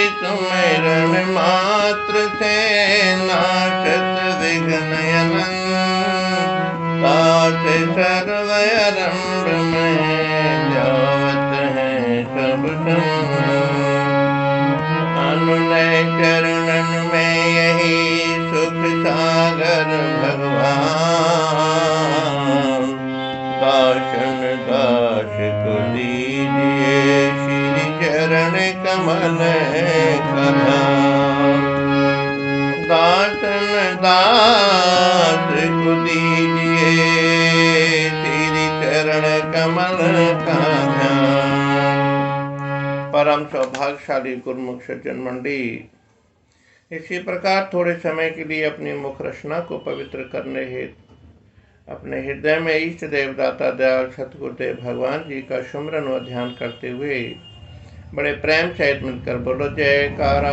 कि सुमिरन मात्र से नाशत विघ्न अनंत, तासे सर्व आरंभ में जावत है सब संग। अनुनय चरणन में यही सुख सागर भगवान, दासन दास को दीजिए श्री चरण कमल कधा। दासन दास को दीजिए श्री चरण कमल का ध्यान। परम सौभाग्यशाली गुरुमुख सज्जन मंडी, इसी प्रकार थोड़े समय के लिए अपनी मुख रचना को पवित्र करने हेतु अपने हृदय में इष्ट देव दाता दयाल सतगुरुदेव भगवान जी का सुमरन व ध्यान करते हुए बड़े प्रेम सहित मिलकर बोलो जयकारा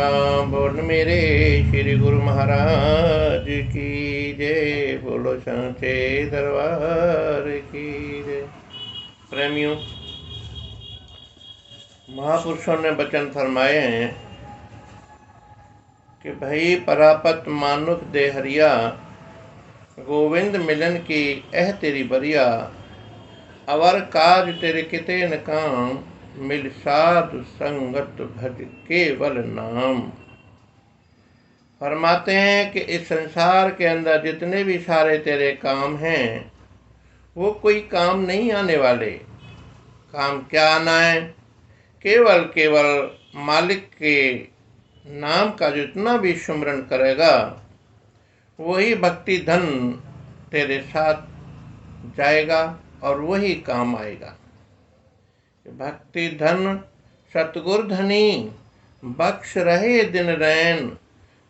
बोल मेरे श्री गुरु महाराज की जय। बोलो सांचे दरबार की जय। प्रेमियों, महापुरुषों ने वचन फरमाए हैं कि भई परापत मानुख दे हरिया, गोविंद मिलन की एह तेरी बरिया। अवर काज तेरे किते न काम, मिल साधु संगत भज केवल नाम। फरमाते हैं कि इस संसार के अंदर जितने भी सारे तेरे काम हैं वो कोई काम नहीं आने वाले। काम क्या आना है? केवल केवल मालिक के नाम का जितना भी सुमरन करेगा वही भक्ति धन तेरे साथ जाएगा और वही काम आएगा। भक्ति धन सतगुर धनी, बख्श रहे दिन रैन।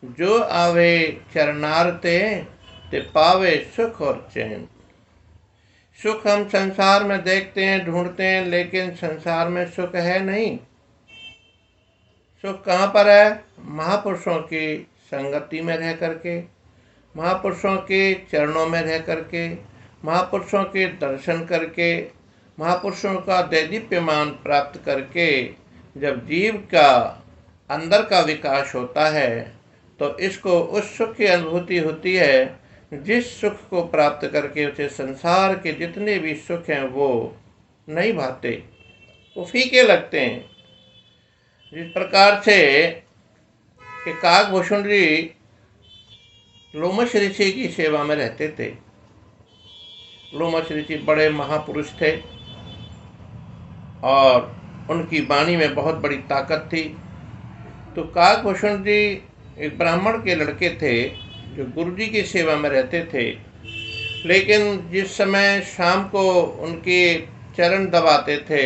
जो आवे चरनार ते पावे सुख और चैन। सुख हम संसार में देखते हैं, ढूंढते हैं, लेकिन संसार में सुख है नहीं। सुख कहाँ पर है? महापुरुषों की संगति में रह करके, महापुरुषों के चरणों में रह करके, महापुरुषों के दर्शन करके, महापुरुषों का दैदीप्यमान प्राप्त करके जब जीव का अंदर का विकास होता है तो इसको उस सुख की अनुभूति होती है जिस सुख को प्राप्त करके उसे संसार के जितने भी सुख हैं वो नहीं भाते, वो फीके लगते हैं। जिस प्रकार से कि काकभूषण जी लोमश ऋषि की सेवा में रहते थे। लोमश ऋषि बड़े महापुरुष थे और उनकी वाणी में बहुत बड़ी ताकत थी। तो काकभूषण जी एक ब्राह्मण के लड़के थे जो गुरु जी की सेवा में रहते थे, लेकिन जिस समय शाम को उनके चरण दबाते थे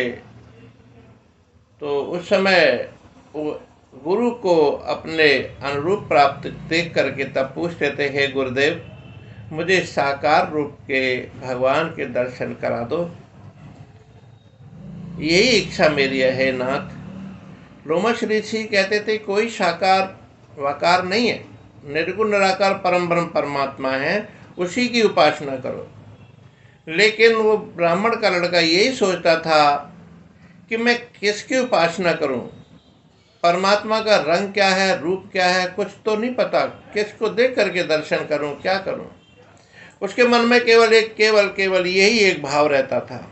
तो उस समय वो गुरु को अपने अनुरूप प्राप्त देख करके तब पूछते थे, हे गुरुदेव मुझे साकार रूप के भगवान के दर्शन करा दो, यही इच्छा मेरी है नाथ। लोमश ऋषि कहते थे कोई साकार वाकार नहीं है, निर्गुण निराकार परम ब्रह्म परमात्मा है, उसी की उपासना करो। लेकिन वो ब्राह्मण का लड़का यही सोचता था कि मैं किसकी उपासना करूं, परमात्मा का रंग क्या है, रूप क्या है, कुछ तो नहीं पता, किसको देख करके दर्शन करूं, क्या करूं। उसके मन में केवल यही एक भाव रहता था।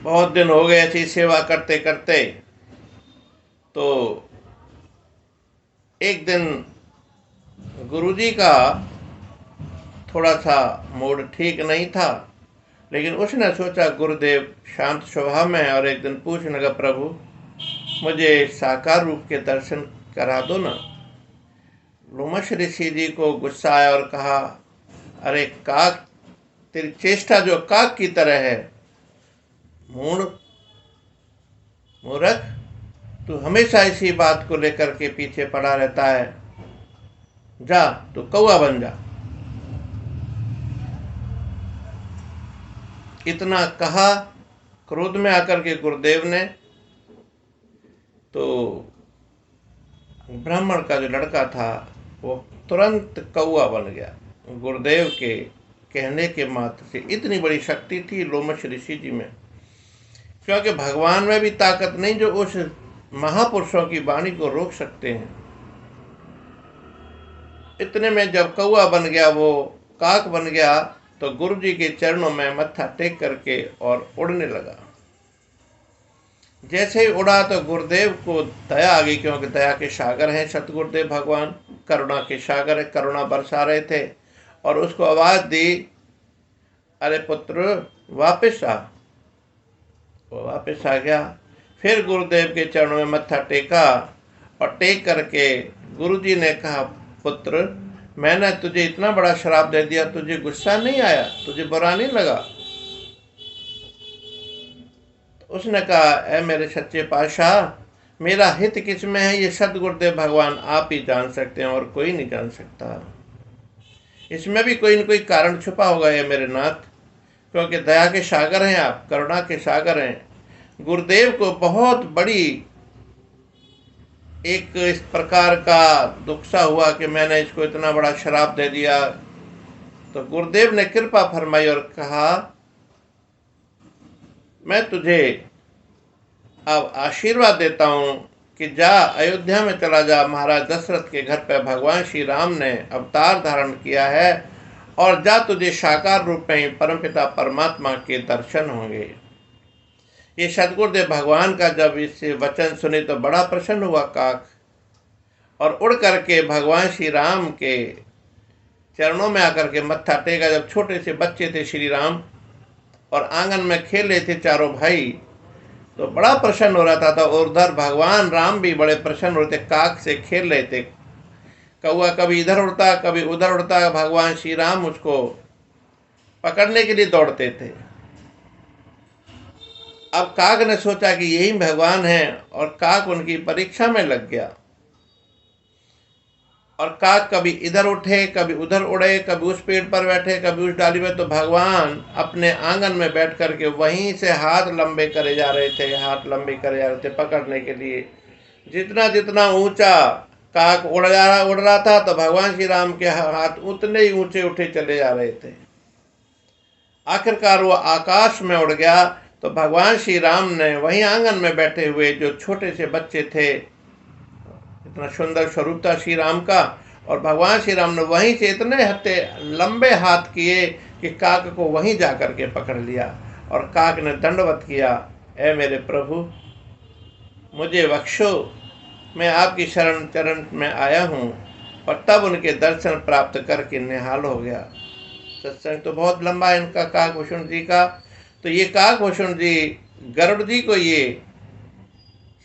बहुत दिन हो गए ऐसी सेवा करते करते, तो एक दिन गुरुजी का थोड़ा सा मूड ठीक नहीं था, लेकिन उसने सोचा गुरुदेव शांत स्वभाव में है और एक दिन पूछने लगा, प्रभु मुझे साकार रूप के दर्शन करा दो ना। लोमश ऋषि जी को गुस्सा आया और कहा, अरे काक, तेरी चेष्टा जो काक की तरह है, मूर्ख, तू हमेशा इसी बात को लेकर के पीछे पड़ा रहता है, जा तू कौवा बन जा। इतना कहा क्रोध में आकर के गुरुदेव ने, तो ब्राह्मण का जो लड़का था वो तुरंत कौवा बन गया। गुरुदेव के कहने के मात्र से इतनी बड़ी शक्ति थी लोमश ऋषि जी में, क्योंकि भगवान में भी ताकत नहीं जो उस महापुरुषों की वाणी को रोक सकते हैं। इतने में जब कौआ बन गया, वो काक बन गया, तो गुरु जी के चरणों में मत्था टेक करके और उड़ने लगा। जैसे ही उड़ा तो गुरुदेव को दया आ गई, क्योंकि दया के सागर हैं सतगुरुदेव भगवान, करुणा के सागर है, करुणा बरसा रहे थे। और उसको आवाज दी, अरे पुत्र वापस आ। वो वापस आ गया। फिर गुरुदेव के चरणों में मत्था टेका और टेक करके गुरुजी ने कहा, पुत्र मैंने तुझे इतना बड़ा श्राप दे दिया, तुझे गुस्सा नहीं आया, तुझे बुरा नहीं लगा? तो उसने कहा, ऐ मेरे सच्चे पातशाह, मेरा हित किस में है ये सतगुरुदेव भगवान आप ही जान सकते हैं और कोई नहीं जान सकता। इसमें भी कोई न कोई कारण छुपा होगा ये मेरे नाथ, क्योंकि दया के सागर हैं आप, करुणा के सागर हैं। गुरुदेव को बहुत बड़ी एक इस प्रकार का दुख सा हुआ कि मैंने इसको इतना बड़ा श्राप दे दिया। तो गुरुदेव ने कृपा फरमाई और कहा, मैं तुझे अब आशीर्वाद देता हूं कि जा अयोध्या में चला जा, महाराज दशरथ के घर पर भगवान श्री राम ने अवतार धारण किया है, और जा तुझे साकार रूप में परमपिता परमात्मा के दर्शन होंगे। ये सतगुरुदेव भगवान का जब इससे वचन सुने तो बड़ा प्रसन्न हुआ काक, और उड़ करके भगवान श्री राम के चरणों में आकर के मत्था टेका। जब छोटे से बच्चे थे श्री राम और आंगन में खेल रहे थे चारों भाई, तो बड़ा प्रसन्न हो रहा था। और उधर भगवान राम भी बड़े प्रसन्न होते, काक से खेल रहे थे। कौआ कभी इधर उड़ता कभी उधर उड़ता, भगवान श्री राम उसको पकड़ने के लिए दौड़ते थे। अब काक ने सोचा कि यही भगवान है, और काक उनकी परीक्षा में लग गया। और काक कभी इधर उठे कभी उधर उड़े, कभी उस पेड़ पर बैठे कभी उस डाली में। तो भगवान अपने आंगन में बैठ करके वहीं से हाथ लंबे करे जा रहे थे, हाथ लंबे करे जा रहे थे पकड़ने के लिए। जितना जितना ऊंचा काक उड़ रहा था, तो भगवान श्री राम के हाथ उतने ही ऊंचे उठे चले जा रहे थे। आखिरकार वो आकाश में उड़ गया। तो भगवान श्री राम ने वहीं आंगन में बैठे हुए जो छोटे से बच्चे थे, इतना सुंदर स्वरूप था श्री राम का, और भगवान श्री राम ने वहीं से इतने हत्ते लंबे हाथ किए कि काक को वहीं जा करके पकड़ लिया। और काक ने दंडवत किया, ऐ मेरे प्रभु मुझे बख्शो, मैं आपकी शरण चरण में आया हूँ। और तब उनके दर्शन प्राप्त करके निहाल हो गया। सत्संग तो बहुत लंबा है इनका, काकभूषण जी का। तो ये काकभूषण जी गरुड़ जी को ये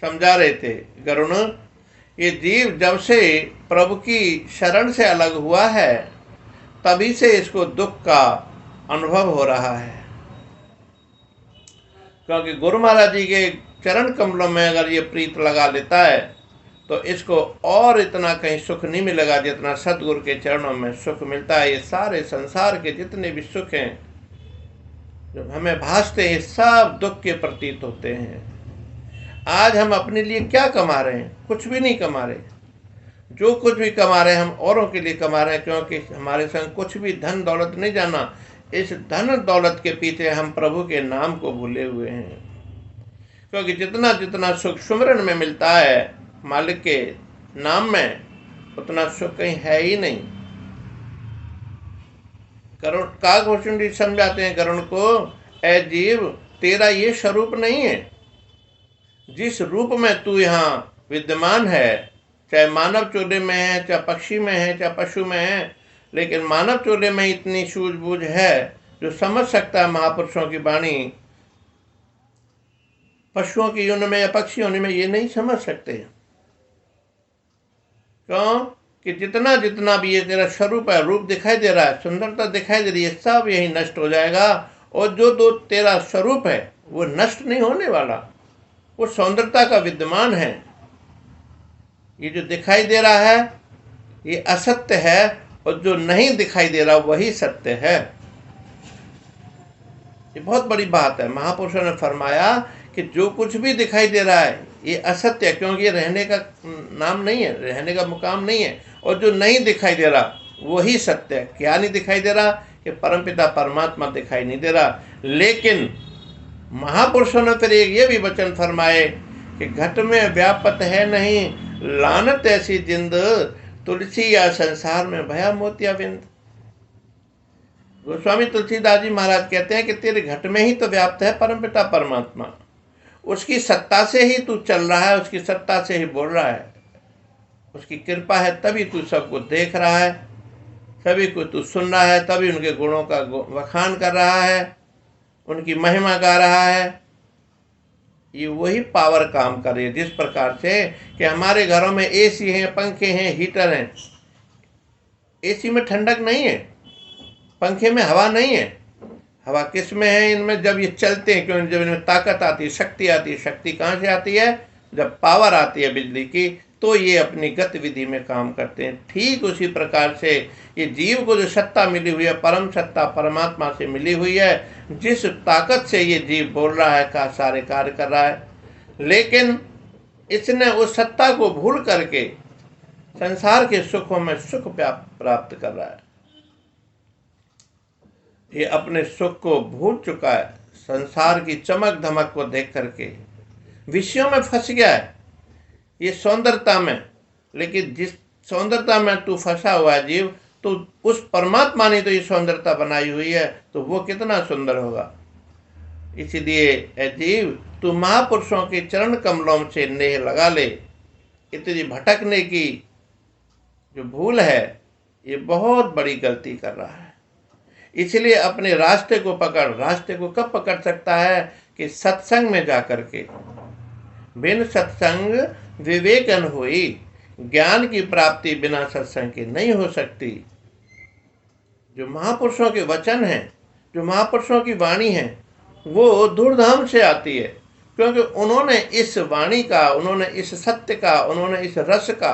समझा रहे थे, गरुड़ ये जीव जब से प्रभु की शरण से अलग हुआ है, तभी से इसको दुख का अनुभव हो रहा है। क्योंकि गुरु महाराज जी के चरण कमलों में अगर ये प्रीत लगा लेता है, तो इसको और इतना कहीं सुख नहीं मिलेगा जितना सतगुरु के चरणों में सुख मिलता है। ये सारे संसार के जितने भी सुख हैं जो हमें भासते हैं, सब दुख के प्रतीत होते हैं। आज हम अपने लिए क्या कमा रहे हैं? कुछ भी नहीं कमा रहे। जो कुछ भी कमा रहे हैं हम औरों के लिए कमा रहे हैं, क्योंकि हमारे संग कुछ भी धन दौलत नहीं जाना। इस धन दौलत के पीछे हम प्रभु के नाम को भूले हुए हैं। क्योंकि जितना जितना सुख सुमिरन में मिलता है मालिक के नाम में, उतना सुख कहीं है ही नहीं। करुण काकभूषण जी समझाते हैं गरुण को, ऐ जीव तेरा ये स्वरूप नहीं है। जिस रूप में तू यहाँ विद्यमान है, चाहे मानव चोले में है, चाहे पक्षी में है, चाहे पशु में है, लेकिन मानव चोले में इतनी सूझबूझ है जो समझ सकता है महापुरुषों की वाणी। पशुओं की योनि में या पक्षी योनि में ये नहीं समझ सकते। क्यों कि जितना जितना भी ये तेरा स्वरूप है, रूप दिखाई दे रहा है, सुंदरता दिखाई दे रही है, सब यही नष्ट हो जाएगा। और जो दो तेरा स्वरूप है वो नष्ट नहीं होने वाला, वो सौंदर्यता का विद्यमान है। ये जो दिखाई दे रहा है ये असत्य है, और जो नहीं दिखाई दे रहा वही सत्य है। ये बहुत बड़ी बात है। महापुरुषों ने फरमाया कि जो कुछ भी दिखाई दे रहा है ये असत्य है, क्योंकि ये रहने का नाम नहीं है, रहने का मुकाम नहीं है। और जो नहीं दिखाई दे रहा वही सत्य है। क्या नहीं दिखाई दे रहा? कि परमपिता परमात्मा दिखाई नहीं दे रहा। लेकिन महापुरुषों ने फिर एक ये भी वचन फरमाए कि घट में व्यापत है नहीं, लानत ऐसी जिंद, तुलसी या संसार में भया मोतिया बिंद। गोस्वामी तुलसीदास जी महाराज कहते हैं कि तेरे घट में ही तो व्याप्त है परमपिता परमात्मा, उसकी सत्ता से ही तू चल रहा है, उसकी सत्ता से ही बोल रहा है, उसकी कृपा है तभी तू सबको देख रहा है, सभी को तू सुन रहा है, तभी उनके गुणों का वखान कर रहा है, उनकी महिमा गा रहा है। ये वही पावर काम कर रही है। जिस प्रकार से कि हमारे घरों में एसी हैं, पंखे हैं, हीटर हैं। एसी में ठंडक नहीं है, पंखे में हवा नहीं है। हवा किस में है? इनमें जब ये चलते हैं, क्यों? जब इनमें ताकत आती है, शक्ति आती है। शक्ति कहाँ से आती है? जब पावर आती है बिजली की, तो ये अपनी गतिविधि में काम करते हैं। ठीक उसी प्रकार से ये जीव को जो सत्ता मिली हुई है, परम सत्ता परमात्मा से मिली हुई है, जिस ताकत से ये जीव बोल रहा है, का सारे कार्य कर रहा है, लेकिन इसने उस सत्ता को भूल करके संसार के सुखों में सुख प्राप्त कर रहा है। ये अपने सुख को भूल चुका है, संसार की चमक धमक को देख करके विषयों में फंस गया है, ये सौंदर्यता में। लेकिन जिस सौंदर्यता में तू फंसा हुआ है जीव, तो उस परमात्मा ने तो ये सौंदर्यता बनाई हुई है, तो वो कितना सुंदर होगा। इसलिए ए जीव, तू महापुरुषों के चरण कमलों से नेह लगा ले। इतनी भटकने की जो भूल है, ये बहुत बड़ी गलती कर रहा है। इसलिए अपने रास्ते को पकड़। रास्ते को कब पकड़ सकता है? कि सत्संग में जाकर के। बिन सत्संग विवेकन हुई, ज्ञान की प्राप्ति बिना सत्संग की नहीं हो सकती। जो महापुरुषों के वचन हैं, जो महापुरुषों की वाणी है, वो धूमधाम से आती है, क्योंकि उन्होंने इस वाणी का, उन्होंने इस सत्य का, उन्होंने इस रस का,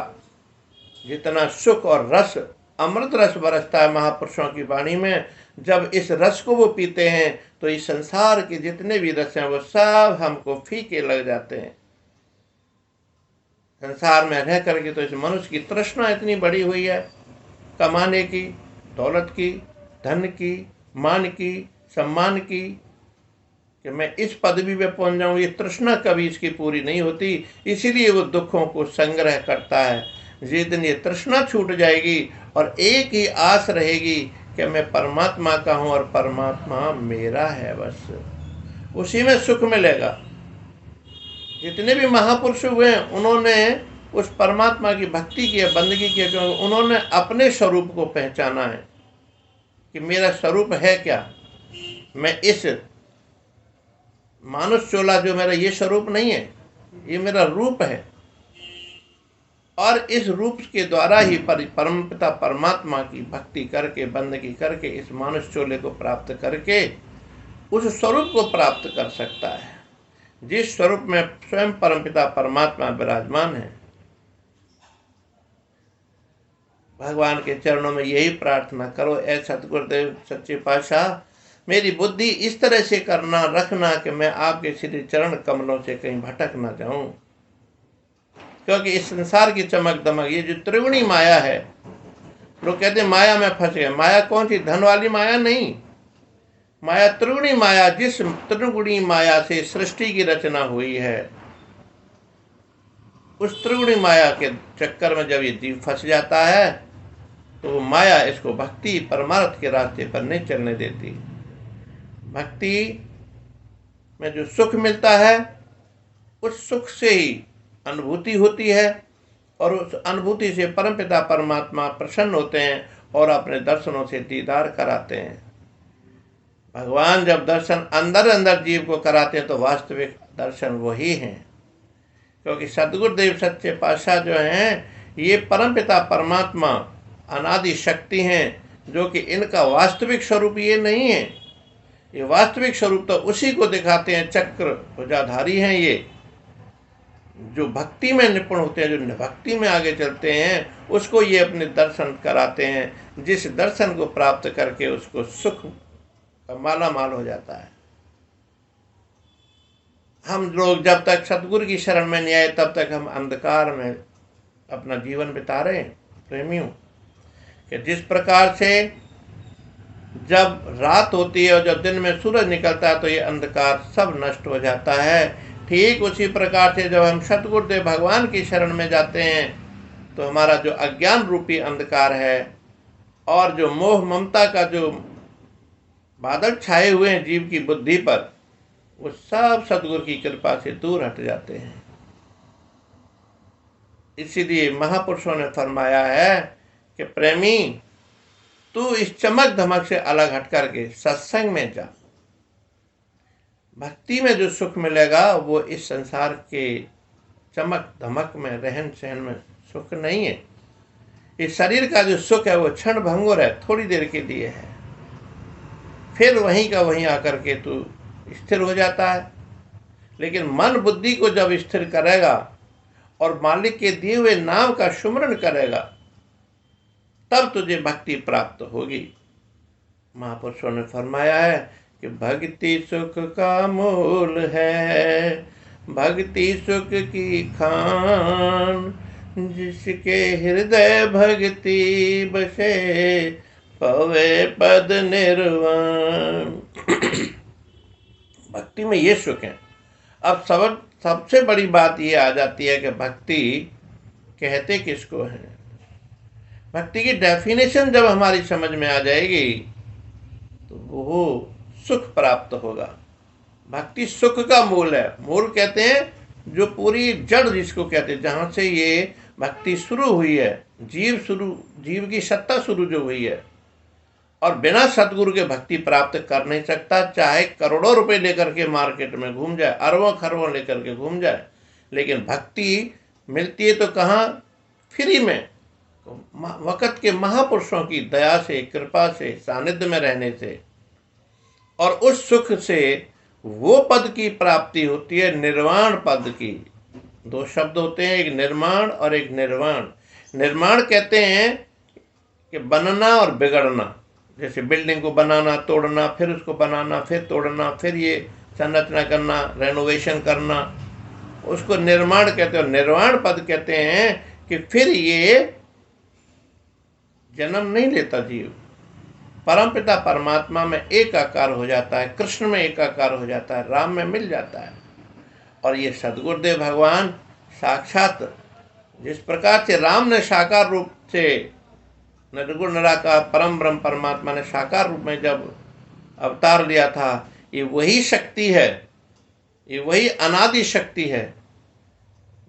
जितना सुख और रस, अमृत रस बरसता है महापुरुषों की वाणी में, जब इस रस को वो पीते हैं तो इस संसार के जितने भी रस हैं वो सब हमको फीके लग जाते हैं। संसार में रह करके तो इस मनुष्य की तृष्णा इतनी बड़ी हुई है, कमाने की, दौलत की, धन की, मान की, सम्मान की, कि मैं इस पदवी पे पहुंच जाऊं। ये तृष्णा कभी इसकी पूरी नहीं होती, इसीलिए वो दुखों को संग्रह करता है। जिस दिन ये तृष्णा छूट जाएगी और एक ही आस रहेगी कि मैं परमात्मा का हूं और परमात्मा मेरा है, बस उसी में सुख मिलेगा। जितने भी महापुरुष हुए हैं, उन्होंने उस परमात्मा की भक्ति की, बंदगी की, क्योंकि उन्होंने अपने स्वरूप को पहचाना है कि मेरा स्वरूप है क्या। मैं इस मानुष चोला जो मेरा, ये स्वरूप नहीं है, ये मेरा रूप है। और इस रूप के द्वारा ही परमपिता परमात्मा की भक्ति करके, बंदगी करके, इस मानुष चोले को प्राप्त करके उस स्वरूप को प्राप्त कर सकता है, जिस स्वरूप में स्वयं परमपिता परमात्मा विराजमान है। भगवान के चरणों में यही प्रार्थना करो, ऐ सतगुरुदेव सच्चे पातशाह, मेरी बुद्धि इस तरह से करना रखना कि मैं आपके श्री चरण कमलों से कहीं भटक ना जाऊं। क्योंकि इस संसार की चमक दमक, ये जो त्रिगुणी माया है, लोग कहते हैं माया में फंस गए। माया कौन सी? धन वाली माया नहीं, माया त्रिगुणी माया। जिस त्रिगुणी माया से सृष्टि की रचना हुई है, उस त्रिगुणी माया के चक्कर में जब ये जीव फंस जाता है, तो वो माया इसको भक्ति परमार्थ के रास्ते पर नहीं चलने देती। भक्ति में जो सुख मिलता है, उस सुख से ही अनुभूति होती है, और उस अनुभूति से परमपिता परमात्मा प्रसन्न होते हैं और अपने दर्शनों से दीदार कराते हैं। भगवान जब दर्शन अंदर अंदर जीव को कराते हैं, तो वास्तविक दर्शन वही हैं। क्योंकि सद्गुरुदेव सच्चे पातशाह जो हैं, ये परमपिता परमात्मा अनादि शक्ति हैं, जो कि इनका वास्तविक स्वरूप ये नहीं है। ये वास्तविक स्वरूप तो उसी को दिखाते हैं, चक्र ध्वजाधारी हैं ये, जो भक्ति में निपुण होते हैं, जो भक्ति में आगे चलते हैं, उसको ये अपने दर्शन कराते हैं, जिस दर्शन को प्राप्त करके उसको सुख का माला माल हो जाता है। हम लोग जब तक सतगुरु की शरण में नहीं आए, तब तक हम अंधकार में अपना जीवन बिता रहे हैं। प्रेमियों, कि जिस प्रकार से जब रात होती है और जब दिन में सूरज निकलता है, तो ये अंधकार सब नष्ट हो जाता है। ठीक उसी प्रकार से जब हम सतगुरुदेव भगवान की शरण में जाते हैं तो हमारा जो अज्ञान रूपी अंधकार है और जो मोह ममता का जो बादल छाए हुए हैं जीव की बुद्धि पर, वो सब सतगुरु की कृपा से दूर हट जाते हैं। इसीलिए महापुरुषों ने फरमाया है कि प्रेमी, तू इस चमक धमक से अलग हट करके सत्संग में जा। भक्ति में जो सुख मिलेगा वो इस संसार के चमक धमक में, रहन सहन में सुख नहीं है। इस शरीर का जो सुख है वो क्षण भंगुर है, थोड़ी देर के लिए है, फिर वहीं का वहीं आकर के तू स्थिर हो जाता है। लेकिन मन बुद्धि को जब स्थिर करेगा और मालिक के दिए हुए नाम का सुमरण करेगा, तब तुझे भक्ति प्राप्त होगी। महापुरुषों ने फरमाया है कि भक्ति सुख का मूल है, भक्ति सुख की खान, जिसके हृदय भक्ति बसे पवे पद निर्वाण। भक्ति में ये सुख है। अब सबसे बड़ी बात ये आ जाती है कि भक्ति कहते किसको है। भक्ति की डेफिनेशन जब हमारी समझ में आ जाएगी तो वो सुख प्राप्त होगा। भक्ति सुख का मूल है। मूल कहते हैं जो पूरी जड़ जिसको कहते हैं, जहाँ से ये भक्ति शुरू हुई है, जीव की सत्ता शुरू जो हुई है, और बिना सतगुरु के भक्ति प्राप्त कर नहीं सकता। चाहे करोड़ों रुपए लेकर के मार्केट में घूम जाए, अरबों खरबों लेकर के घूम जाए, लेकिन भक्ति मिलती है तो कहाँ? फ्री में, वक़्त के महापुरुषों की दया से, कृपा से, सानिध्य में रहने से। और उस सुख से वो पद की प्राप्ति होती है, निर्वाण पद की। दो शब्द होते हैं, एक निर्माण और एक निर्वाण। निर्माण कहते हैं कि बनना और बिगड़ना, जैसे बिल्डिंग को बनाना, तोड़ना, फिर उसको बनाना, फिर तोड़ना, फिर ये संरचना करना, रेनोवेशन करना, उसको निर्माण कहते हैं। निर्वाण पद कहते हैं कि फिर ये जन्म नहीं लेता जीव, परमपिता परमात्मा में एकाकार हो जाता है, कृष्ण में एकाकार हो जाता है, राम में मिल जाता है। और ये सद्गुरुदेव भगवान साक्षात, जिस प्रकार से राम ने साकार रूप से, निर्गुण निराकार परम ब्रह्म परमात्मा ने साकार रूप में जब अवतार लिया था, ये वही शक्ति है, ये वही अनादि शक्ति है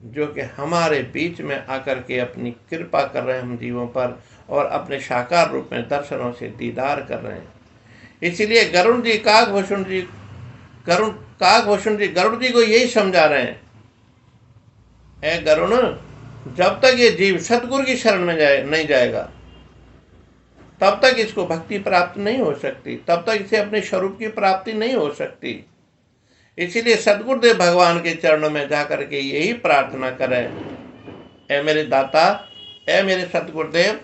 जो कि हमारे बीच में आकर के अपनी कृपा कर रहे हैं हम जीवों पर, और अपने साकार रूप में दर्शनों से दीदार कर रहे हैं। इसीलिए गरुड़ जी काकभूषण जी गरुड़ जी को यही समझा रहे हैं, ए गरुण, जब तक ये जीव सतगुरु की शरण में नहीं जाएगा, तब तक इसको भक्ति प्राप्त नहीं हो सकती, तब तक इसे अपने स्वरूप की प्राप्ति नहीं हो सकती। इसीलिए सद्गुरुदेव भगवान के चरणों में जाकर के यही प्रार्थना करें, ए मेरे दाता, ए मेरे सद्गुरुदेव,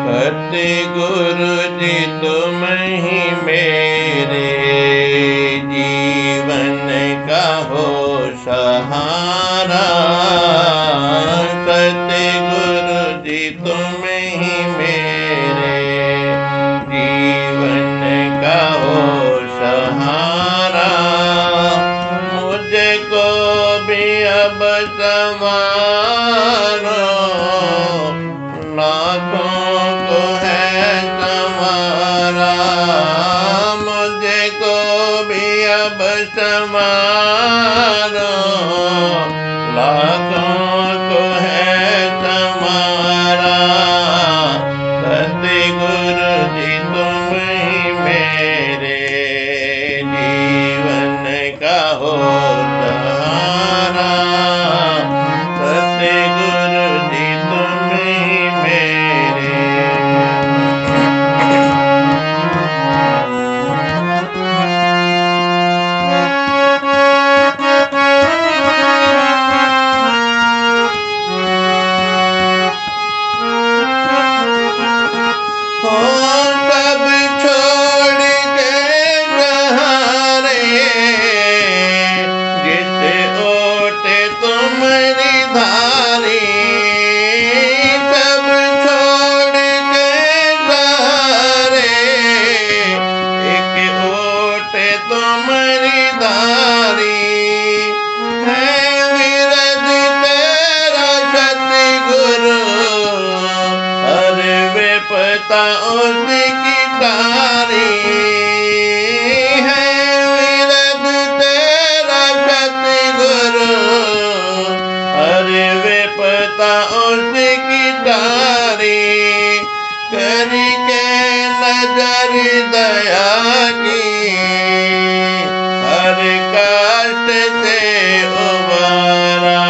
सतगुरु जी तुम ही मेरे जीवन का हो सहारा, सतगुरु जी तुम ही मेरे जीवन का हो सहारा। मुझको भी अब संवारो, लाखों को है संवारा, मुझको भी अब संवारो, लाखों को है संवारा। सतगुरु जी तुम ही मेरे जीवन का हो सहारा, सतगुरु जी तुम ही मेरे। उसकी तारी करके नजर दया की, हर कष्ट से उबारा।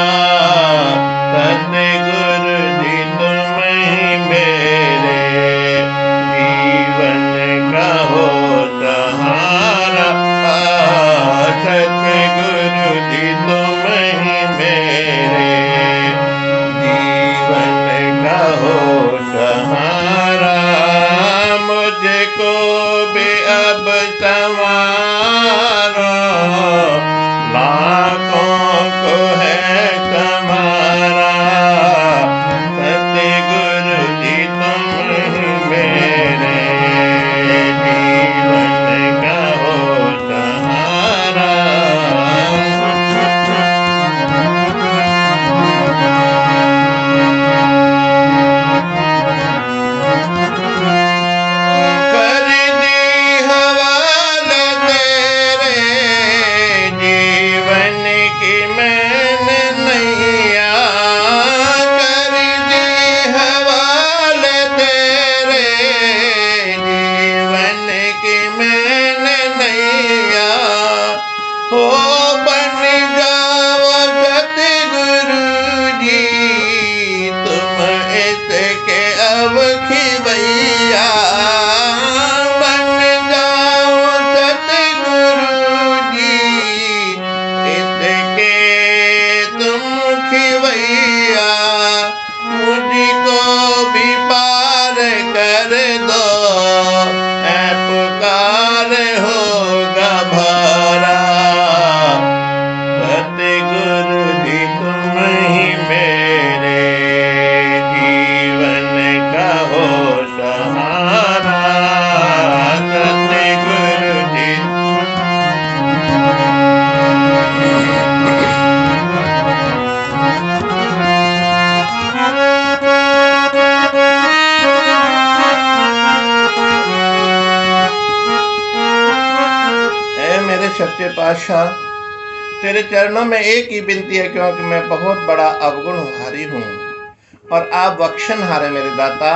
सतगुरु जी तुम ही मेरे जीवन का हो सहारा। सतगुरु जी तुम ही मेरे जीवन का हो सहारा। मुझको भी अब संवारो, लाखों को है तुम्हारा। सतगुरु जी तुम ही मेरे जीवन का हो सहारा। कर दी हवाले तेरे जीवन की मैंने नैया। कर दी हवाले तेरे जीवन की मैंने नैया। हो बन जाओ सतगुरु जी तुम इसके अब खिवैया। बन जाओ सतगुरु जी इसके तुम खिवैया। मुझको भी पार कर दो, ऐ पुकार होगा भारा। सतगुरु जी तुम ही मेरे जीवन का हो सहारा। सतगुरु जी ऐ मेरे सच्चे पातशाह, तेरे चरणों में एक ही विनती है, क्योंकि मैं बहुत बड़ा अवगुणहारी हूँ और आप बख्शनहारे मेरे दाता।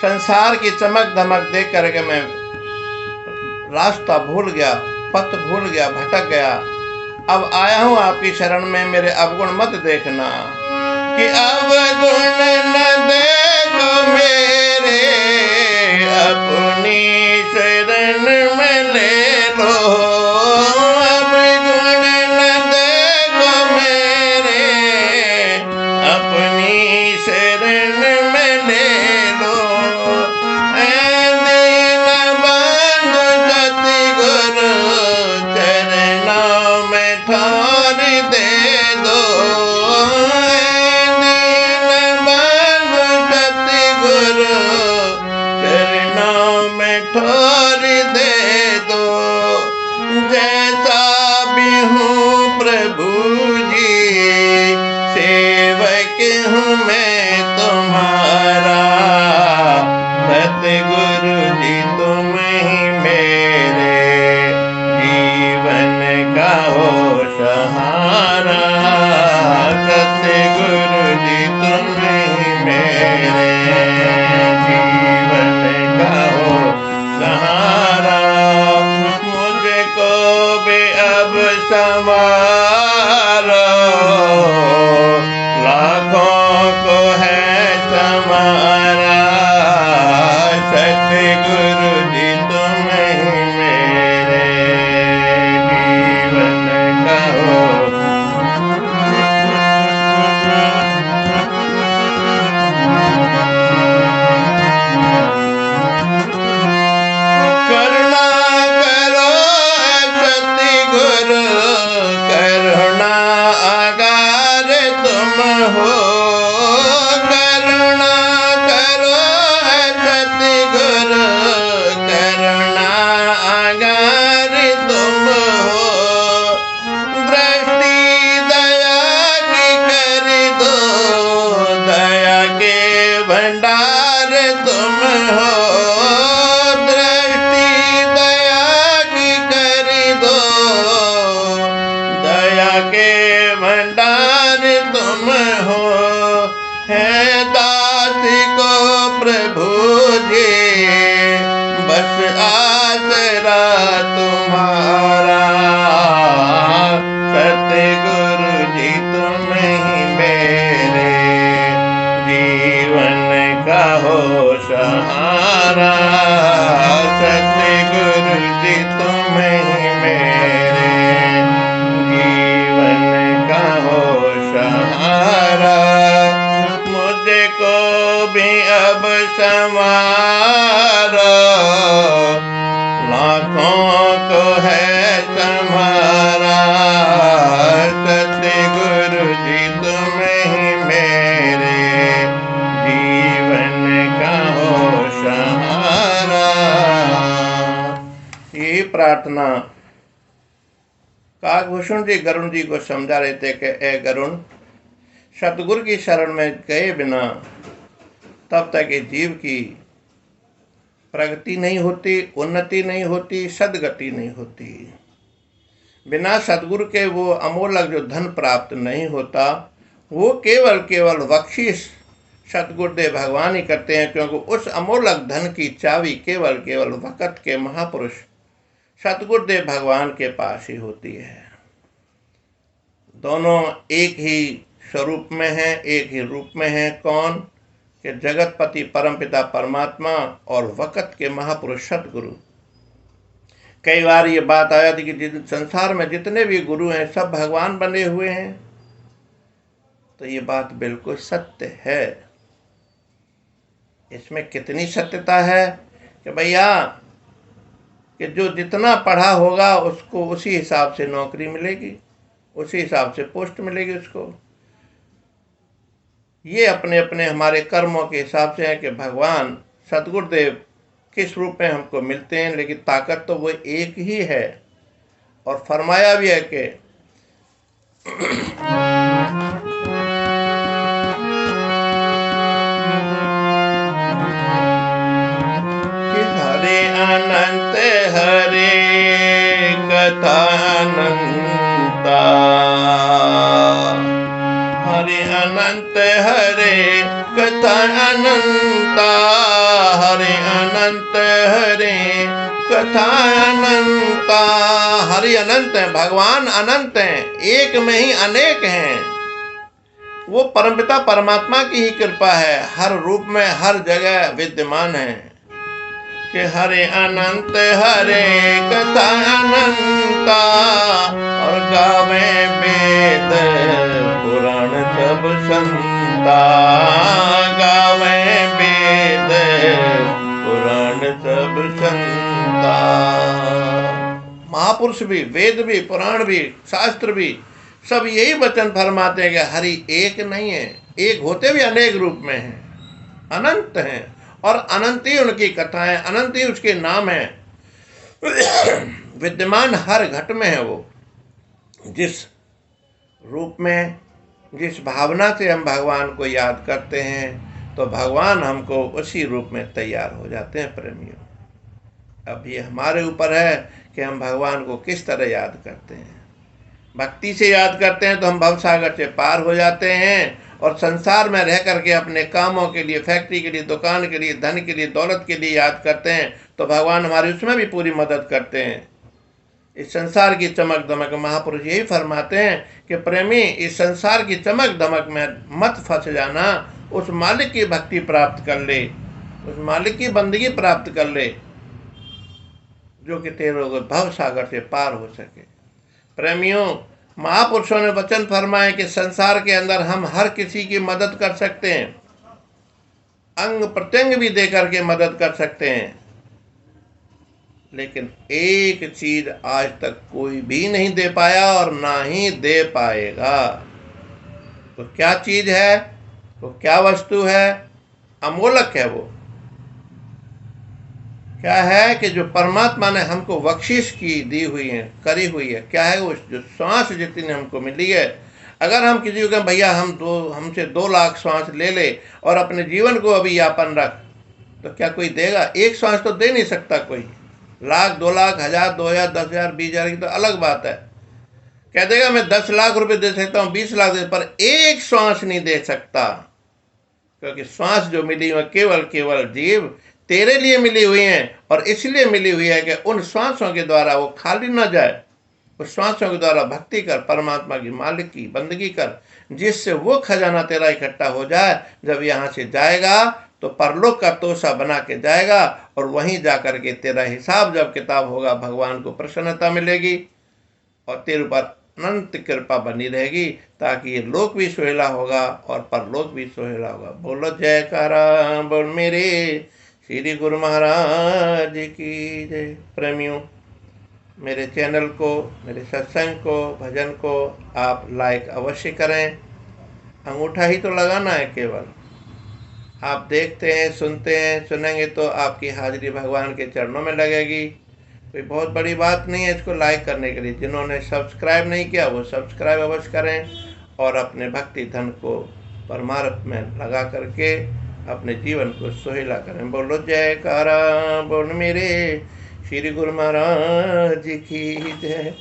संसार की चमक धमक देख करके मैं रास्ता भूल गया, पथ भूल गया, भटक गया। अब आया हूँ आपकी शरण में, मेरे अवगुण मत देखना। कि अवगुण न देखो मेरे, अपनी शरण में ले लो। अवगुण न देखो मेरे, अपनी शरण में ले लो। ऐ दीन बंधु सतगुरु चरणों में ठौर दे दो। ऐ दीन बंधु सतगुरु चरणों में ठौर दे दो। जैसा भी हूँ प्रभु जी, सेवक हूँ मैं तुम्हारा। सतगुरु जी तुम ही मेरे जीवन का हो सहारा। सतगुरु जी तुम ही मेरे जीवन का हो सहारा। मुझको भी अब संवारो, लाखों को है तुम्हारा। सतगुरु जी तुम ही मेरे जीवन का हो। करुणा करो सतगुरु, करुणा अगार तुम हो। करुणा करो सतगुरु, करुणा अगार तुम हो। दृष्टि दया की कर दो, दया के भंडार तुम हो। दृष्टि दया की कर दो, दया के भंडार तुम हो। है हमारा, लाखों को है तुम्हारा। सतगुरु जी तुम ही मेरे जीवन का हो सहारा। यही प्रार्थना काकभूषण जी गरुण जी को समझा रहे थे कि ए गरुण, सतगुरु की शरण में गए बिना तब तक ये जीव की प्रगति नहीं होती, उन्नति नहीं होती, सदगति नहीं होती। बिना सतगुरु के वो अमोलक जो धन प्राप्त नहीं होता, वो केवल बख्शिश सतगुरुदेव भगवान ही करते हैं, क्योंकि उस अमोलक धन की चाबी केवल वक़्त के महापुरुष सतगुरुदेव भगवान के पास ही होती है। दोनों एक ही स्वरूप में हैं, एक ही रूप में हैं। कौन? कि जगतपति परमपिता परमात्मा और वक़्त के महापुरुष सतगुरु। कई बार ये बात आया थी कि संसार में जितने भी गुरु हैं सब भगवान बने हुए हैं, तो ये बात बिल्कुल सत्य है। इसमें कितनी सत्यता है कि भैया कि जो जितना पढ़ा होगा उसको उसी हिसाब से नौकरी मिलेगी, उसी हिसाब से पोस्ट मिलेगी उसको। ये अपने अपने हमारे कर्मों के हिसाब से है कि भगवान सतगुरुदेव किस रूप में हमको मिलते हैं, लेकिन ताकत तो वो एक ही है। और फरमाया भी है कि हरे अनंत हरे कथा अनंता, हरे अनंत हरे कथा अनंता, हरे अनंत हरे कथा अनंता। हरि अनंत है, भगवान अनंत हैं, एक में ही अनेक हैं। वो परमपिता परमात्मा की ही कृपा है, हर रूप में हर जगह विद्यमान है। कि हरे अनंत हरे कथा अनंता, और गावे वेद पुराण सब संता, गावे वेद पुराण सब संता। महापुरुष भी, वेद भी, पुराण भी, शास्त्र भी सब यही वचन फरमाते हैं कि हरि एक नहीं है, एक होते भी अनेक रूप में हैं, अनंत हैं। और अनंत ही उनकी कथाएं, अनंत ही उसके नाम हैं। विद्यमान हर घट में है वो। जिस रूप में, जिस भावना से हम भगवान को याद करते हैं, तो भगवान हमको उसी रूप में तैयार हो जाते हैं प्रेमियों। अब ये हमारे ऊपर है कि हम भगवान को किस तरह याद करते हैं। भक्ति से याद करते हैं तो हम भवसागर से पार हो जाते हैं, और संसार में रह करके अपने कामों के लिए, फैक्ट्री के लिए, दुकान के लिए, धन के लिए, दौलत के लिए याद करते हैं, तो भगवान हमारी उसमें भी पूरी मदद करते हैं। इस संसार की चमक दमक, महापुरुष यही फरमाते हैं कि प्रेमी, इस संसार की चमक दमक में मत फंस जाना, उस मालिक की भक्ति प्राप्त कर ले, उस मालिक की बंदगी प्राप्त कर ले, जो कि तेरे भव सागर से पार हो सके। प्रेमियों, महापुरुषों ने वचन फरमाए कि संसार के अंदर हम हर किसी की मदद कर सकते हैं, अंग प्रत्यंग भी दे करके मदद कर सकते हैं, लेकिन एक चीज आज तक कोई भी नहीं दे पाया और ना ही दे पाएगा। तो क्या चीज है, तो क्या वस्तु है? अमोलक है वो। क्या है कि जो परमात्मा ने हमको बख्शिश की दी हुई है, करी हुई है, क्या है वो? जो श्वास जितनी हमको मिली है। अगर हम किसी को कहें भैया हमसे 2 लाख श्वास ले ले और अपने जीवन को अभी यापन रख, तो क्या कोई देगा? एक श्वास तो दे नहीं सकता कोई। लाख, 2 लाख, 1000, 2000, 10,000, 20,000 की तो अलग बात है। कह देगा मैं 10 लाख रुपए दे सकता हूँ, 20 लाख दे, पर एक श्वास नहीं दे सकता। क्योंकि श्वास जो मिली है केवल जीव तेरे लिए मिली हुई हैं, और इसलिए मिली हुई है कि उन श्वासों के द्वारा वो खाली न जाए। उस श्वासों के द्वारा भक्ति कर, परमात्मा की मालिक की बंदगी कर, जिससे वो खजाना तेरा इकट्ठा हो जाए। जब यहाँ से जाएगा तो परलोक का तोसा बना के जाएगा, और वहीं जाकर के तेरा हिसाब जब किताब होगा, भगवान को प्रसन्नता मिलेगी और तेरे ऊपर अनंत कृपा बनी रहेगी, ताकि ये लोक भी सुहेला होगा और परलोक भी सुहेला होगा। बोलो जयकारा बोल मेरे श्री गुरु महाराज की जय। प्रेमियों, मेरे चैनल को, मेरे सत्संग को, भजन को आप लाइक अवश्य करें। अंगूठा ही तो लगाना है केवल। आप देखते हैं, सुनते हैं, सुनेंगे तो आपकी हाजिरी भगवान के चरणों में लगेगी। कोई बहुत बड़ी बात नहीं है इसको लाइक करने के लिए। जिन्होंने सब्सक्राइब नहीं किया वो सब्सक्राइब अवश्य करें और अपने भक्ति धन को परमार्थ में लगा करके अपने जीवन को सुहेला करें। बोलो जयकारा बोल मेरे श्री गुरु महाराज की जय।